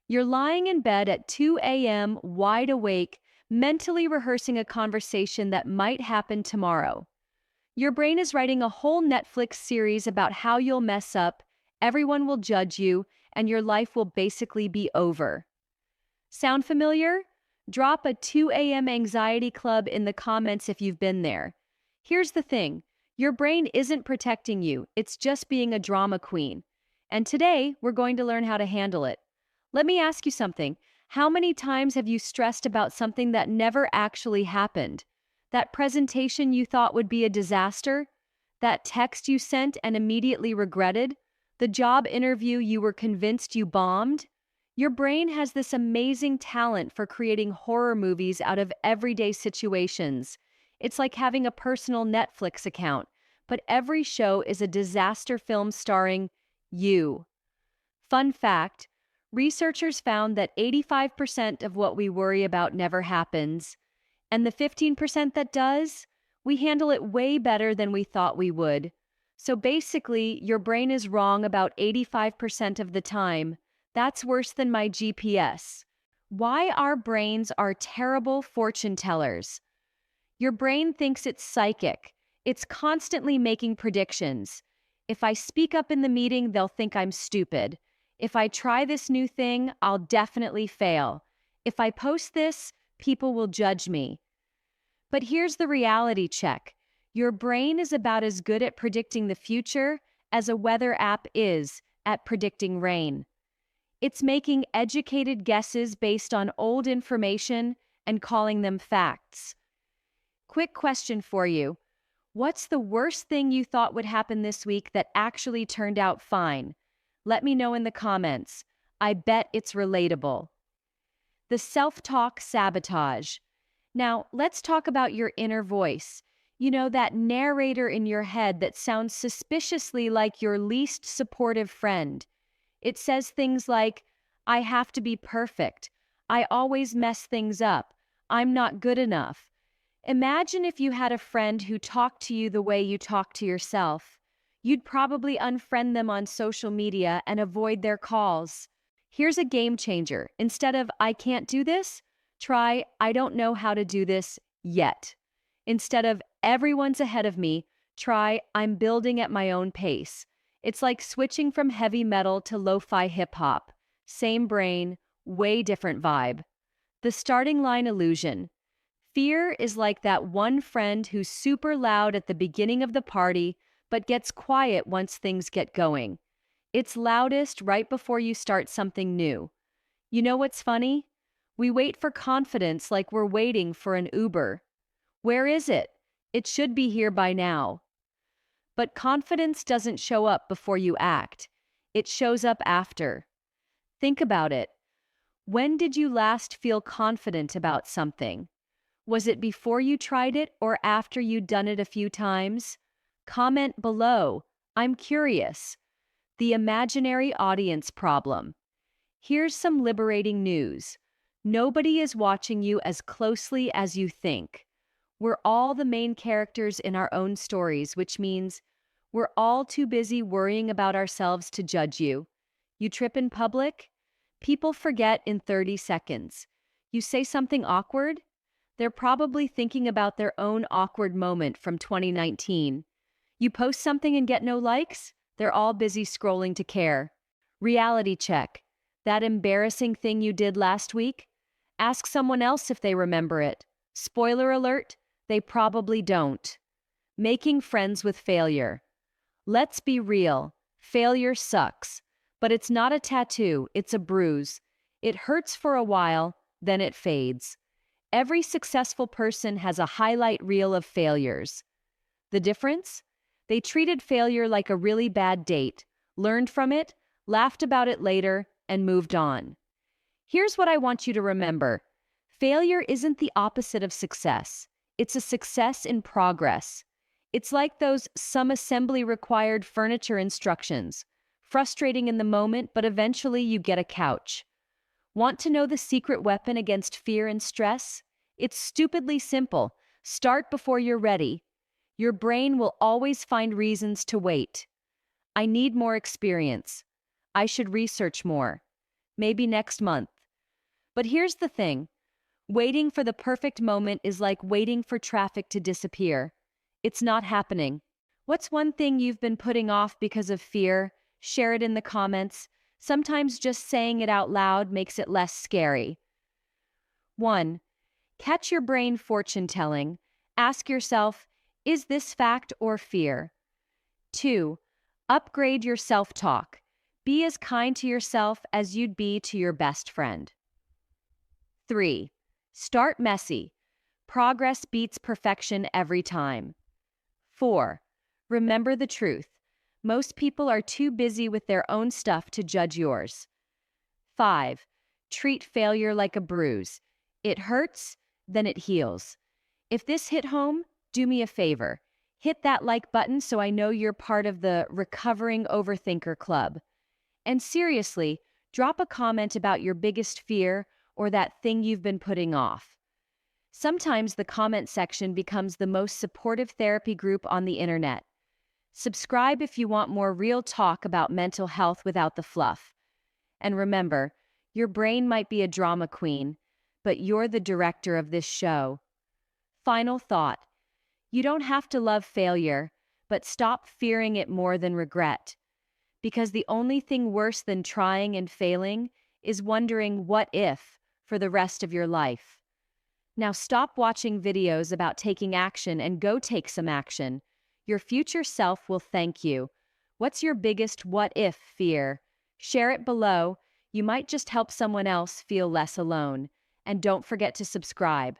You're lying in bed at 2 a.m., wide awake, mentally rehearsing a conversation that might happen tomorrow. Your brain is writing a whole Netflix series about how you'll mess up, everyone will judge you, and your life will basically be over. Sound familiar? Drop a 2 a.m. anxiety club in the comments if you've been there. Here's the thing, your brain isn't protecting you, it's just being a drama queen. And today, we're going to learn how to handle it. Let me ask you something. How many times have you stressed about something that never actually happened? That presentation you thought would be a disaster? That text you sent and immediately regretted? The job interview you were convinced you bombed? Your brain has this amazing talent for creating horror movies out of everyday situations. It's like having a personal Netflix account, but every show is a disaster film starring you. Fun fact, researchers found that 85% of what we worry about never happens, and the 15% that does, we handle it way better than we thought we would. So basically, your brain is wrong about 85% of the time. That's worse than my GPS. Why our brains are terrible fortune tellers. Your brain thinks it's psychic. It's constantly making predictions. If I speak up in the meeting, they'll think I'm stupid. If I try this new thing, I'll definitely fail. If I post this, people will judge me. But here's the reality check. Your brain is about as good at predicting the future as a weather app is at predicting rain. It's making educated guesses based on old information and calling them facts. Quick question for you. What's the worst thing you thought would happen this week that actually turned out fine? Let me know in the comments. I bet it's relatable. The self-talk sabotage. Now, let's talk about your inner voice. You know, that narrator in your head that sounds suspiciously like your least supportive friend. It says things like, I have to be perfect. I always mess things up. I'm not good enough. Imagine if you had a friend who talked to you the way you talk to yourself. You'd probably unfriend them on social media and avoid their calls. Here's a game changer. Instead of, I can't do this, try, I don't know how to do this yet. Instead of, everyone's ahead of me, try, I'm building at my own pace. It's like switching from heavy metal to lo-fi hip-hop. Same brain, way different vibe. The starting line illusion. Fear is like that one friend who's super loud at the beginning of the party, but gets quiet once things get going. It's loudest right before you start something new. You know what's funny? We wait for confidence like we're waiting for an Uber. Where is it? It should be here by now. But confidence doesn't show up before you act. It shows up after. Think about it. When did you last feel confident about something? Was it before you tried it or after you'd done it a few times? Comment below. I'm curious. The imaginary audience problem. Here's some liberating news. Nobody is watching you as closely as you think. We're all the main characters in our own stories, which means we're all too busy worrying about ourselves to judge you. You trip in public? People forget in 30 seconds. You say something awkward? They're probably thinking about their own awkward moment from 2019. You post something and get no likes? They're all busy scrolling to care. Reality check. That embarrassing thing you did last week? Ask someone else if they remember it. Spoiler alert, they probably don't. Making friends with failure. Let's be real. Failure sucks. But it's not a tattoo, it's a bruise. It hurts for a while, then it fades. Every successful person has a highlight reel of failures. The difference? They treated failure like a really bad date, learned from it, laughed about it later, and moved on. Here's what I want you to remember. Failure isn't the opposite of success. It's a success in progress. It's like those some assembly required furniture instructions. Frustrating in the moment, but eventually you get a couch. Want to know the secret weapon against fear and stress? It's stupidly simple. Start before you're ready. Your brain will always find reasons to wait. I need more experience. I should research more. maybe next month. But here's the thing. Waiting for the perfect moment is like waiting for traffic to disappear. It's not happening. What's one thing you've been putting off because of fear? Share it in the comments. Sometimes just saying it out loud makes it less scary. 1. Catch your brain fortune telling. Ask yourself, is this fact or fear? 2. Upgrade your self-talk. Be as kind to yourself as you'd be to your best friend. 3. Start messy. Progress beats perfection every time. 4. Remember the truth. Most people are too busy with their own stuff to judge yours. 5. Treat failure like a bruise. It hurts, then it heals. If this hit home, do me a favor. Hit that like button so I know you're part of the Recovering Overthinker Club. And seriously, drop a comment about your biggest fear or that thing you've been putting off. Sometimes the comment section becomes the most supportive therapy group on the internet. Subscribe if you want more real talk about mental health without the fluff. And remember, your brain might be a drama queen, but you're the director of this show. Final thought. You don't have to love failure, but stop fearing it more than regret. Because the only thing worse than trying and failing is wondering what if for the rest of your life. Now stop watching videos about taking action and go take some action. Your future self will thank you. What's your biggest what if fear? Share it below. You might just help someone else feel less alone. And don't forget to subscribe.